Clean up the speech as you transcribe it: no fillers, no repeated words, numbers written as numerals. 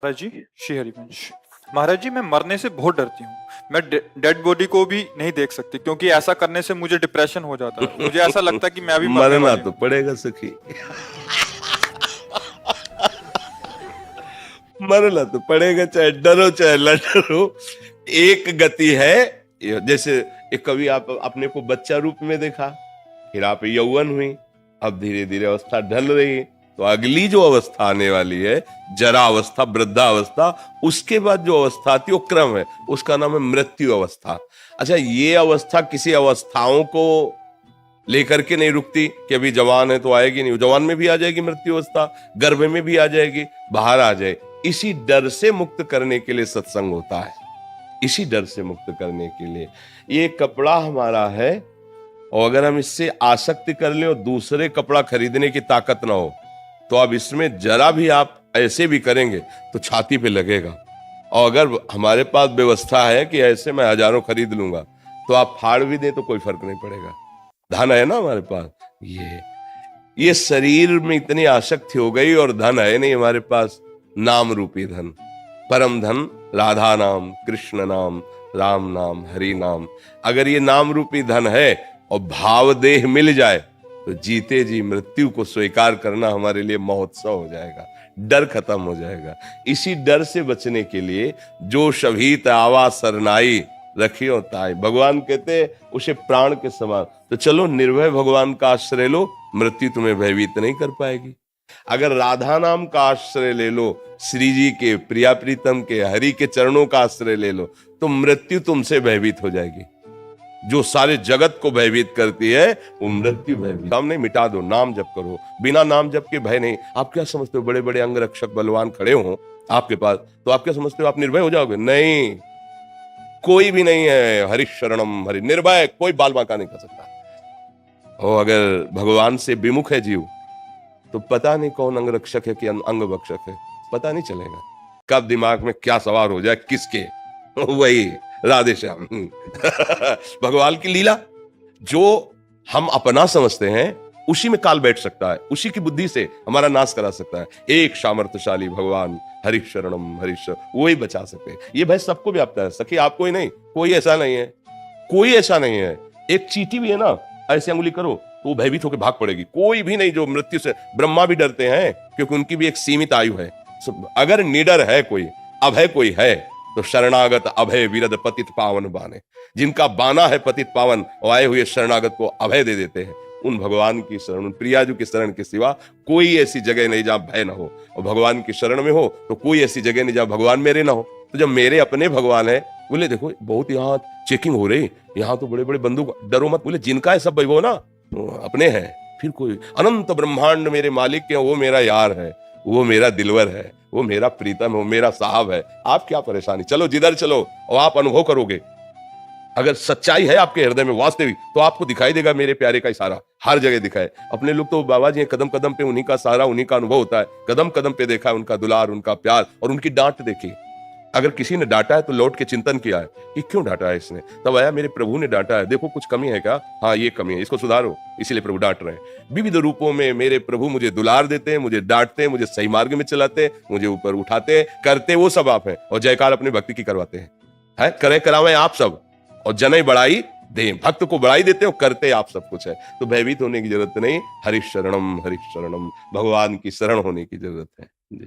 महाराज जी, श्री हरिवंश। महाराज जी, मैं मरने से बहुत डरती हूँ। मैं डेड बॉडी को भी नहीं देख सकती क्योंकि ऐसा करने से मुझे डिप्रेशन हो जाता है। मुझे ऐसा लगता है कि मैं अभी मरने मरना वाली तो हूँ। पड़ेगा सखी। मरना तो पड़ेगा, चाहे डरो चाहे न डरो। एक गति है, जैसे एक कभी आप अपने को बच्चा रूप में देखा, फिर आप यौवन हुई, अब धीरे धीरे अवस्था ढल रही, तो अगली जो अवस्था आने वाली है, जरा अवस्था, वृद्धावस्था, उसके बाद जो अवस्था आती है वो क्रम है, उसका नाम है मृत्यु अवस्था। अच्छा, ये अवस्था किसी अवस्थाओं को लेकर के नहीं रुकती कि अभी जवान है तो आएगी नहीं, जवान में भी आ जाएगी मृत्यु अवस्था, गर्भ में भी आ जाएगी, बाहर आ जाए। इसी डर से मुक्त करने के लिए सत्संग होता है, इसी डर से मुक्त करने के लिए। ये कपड़ा हमारा है, और अगर हम इससे आसक्ति कर लें और दूसरे कपड़ा खरीदने की ताकत ना हो, तो अब इसमें जरा भी आप ऐसे भी करेंगे तो छाती पे लगेगा। और अगर हमारे पास व्यवस्था है कि ऐसे मैं हजारों खरीद लूंगा, तो आप फाड़ भी दें तो कोई फर्क नहीं पड़ेगा। धन है ना हमारे पास। ये शरीर में इतनी आसक्ति हो गई, और धन है नहीं हमारे पास, नाम रूपी धन, परम धन, राधा नाम, कृष्ण नाम, राम नाम, हरि नाम। अगर ये नाम रूपी धन है और भाव देह मिल जाए, तो जीते जी मृत्यु को स्वीकार करना हमारे लिए महोत्सव हो जाएगा, डर खत्म हो जाएगा। इसी डर से बचने के लिए जो शभीत आवा सरनाई रखियो ताई, भगवान कहते उसे प्राण के समान। तो चलो निर्भय भगवान का आश्रय लो, मृत्यु तुम्हें भयभीत नहीं कर पाएगी। अगर राधा नाम का आश्रय ले लो, श्री जी के, प्रिया प्रीतम के, हरि के चरणों का आश्रय ले लो, तो मृत्यु तुमसे भयभीत हो जाएगी। जो सारे जगत को भयभीत करती है वो मृत्यु भयभीत। नाम नहीं, मिटा दो, नाम जप करो, बिना नाम जप के भय नहीं। आप क्या समझते हो बड़े बड़े अंग रक्षक बलवान खड़े हो आपके पास, तो आप क्या समझते हो आप निर्भय हो जाओगे? नहीं, कोई भी नहीं है। हरि शरणम हरि, निर्भय कोई बाल बांका नहीं कर सकता। और अगर भगवान से विमुख है जीव, तो पता नहीं कौन अंग रक्षक है कि अंग भक्षक है, पता नहीं चलेगा। कब दिमाग में क्या सवार हो जाए किसके, वही राधे श्याम। भगवान की लीला, जो हम अपना समझते हैं उसी में काल बैठ सकता है, उसी की बुद्धि से हमारा नाश करा सकता है। एक सामर्थ्यशाली भगवान, हरि शरणम हरि शरण, वो ही बचा सकते हैं। ये भय सबको व्याप्त है सखी, आपको ही नहीं, कोई ऐसा नहीं है, कोई ऐसा नहीं है। एक चींटी भी है ना, ऐसे अंगुली करो तो वो भयभीत होकर भाग पड़ेगी। कोई भी नहीं जो मृत्यु से, ब्रह्मा भी डरते हैं क्योंकि उनकी भी एक सीमित आयु है। अगर निडर है कोई, अभय कोई है, तो शरणागत अभय विरद पतित पावन बाने। जिनका बाना है पतित पावन, और आए हुए शरणागत को अभय दे देते हैं। उन भगवान की शरण, उन प्रियाजू की शरण के सिवा कोई ऐसी जगह नहीं जहां भय ना हो। और भगवान की शरण में हो तो कोई ऐसी जगह नहीं जहां भगवान मेरे ना हो। तो जब मेरे अपने भगवान है, बोले देखो बहुत यहाँ चेकिंग हो रही, यहाँ तो बड़े बड़े बंदूक, डरो मत। बोले जिनका है सब वो ना अपने हैं, फिर कोई अनंत ब्रह्मांड मेरे मालिक के, वो मेरा यार है, वो मेरा दिलवर है, वो मेरा प्रीतम है, वो मेरा साहब है। आप क्या परेशानी, चलो जिधर चलो और आप अनुभव करोगे। अगर सच्चाई है आपके हृदय में वास्तविक, तो आपको दिखाई देगा मेरे प्यारे का इशारा, हर जगह दिखाए। अपने लोग तो बाबा जी कदम कदम पे उन्हीं का सहारा, उन्हीं का अनुभव होता है। कदम कदम पे देखा है उनका दुलार, उनका प्यार, और उनकी डांट देखी। अगर किसी ने डांटा है तो लौट के चिंतन किया है कि क्यों डांटा है इसने, तब आया मेरे प्रभु ने डांटा है, देखो कुछ कमी है क्या, हाँ ये कमी है, इसको सुधारो, इसीलिए प्रभु डांट रहे हैं। विविध रूपों में मेरे प्रभु मुझे दुलार देते हैं, मुझे डांटते हैं, मुझे सही मार्ग में चलाते हैं, मुझे ऊपर उठाते हैं, करते वो सब आप हैं। और जयकार अपनी भक्ति की करवाते हैं, है करें करावें आप सब, और जनई बढ़ाई दें, भक्त को बढ़ाई देते हो, करते आप सब कुछ है। तो भयभीत होने की जरूरत नहीं, हरि शरणम, भगवान की शरण होने की जरूरत है।